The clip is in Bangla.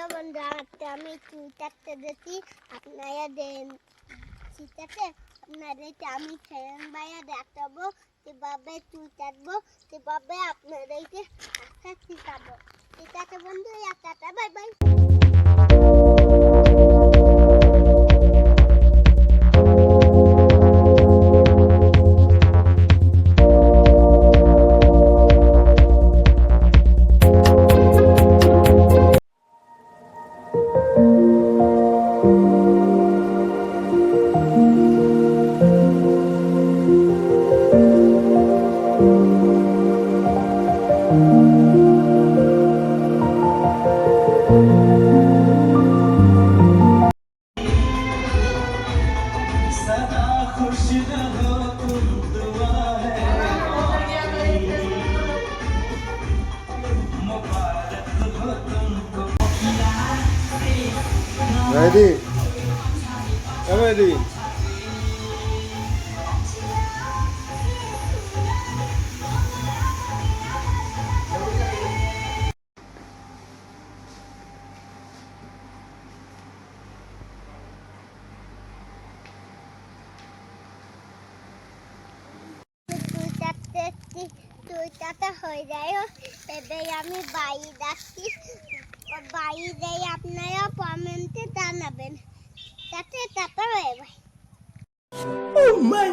হ্যালো বন্ধু, আমি টুইটারতে দেখি আপনারা দেন ঠিক আছে। আপনাদেরকে আমি ফ্রেন্ড ভাইয়া দেখাবো কিভাবে টুইটারবো, কিভাবে আপনাদেরকে আশা শিখাবো। ঠিক আছে বন্ধু, tata bye bye. Ready? I'm ready. টুইটারটা হয়ে যায়, এবার আমি বাইরে যাচ্ছি। বাইরে আপনারা কমেন্টে জানাবেন। Tata bye bye.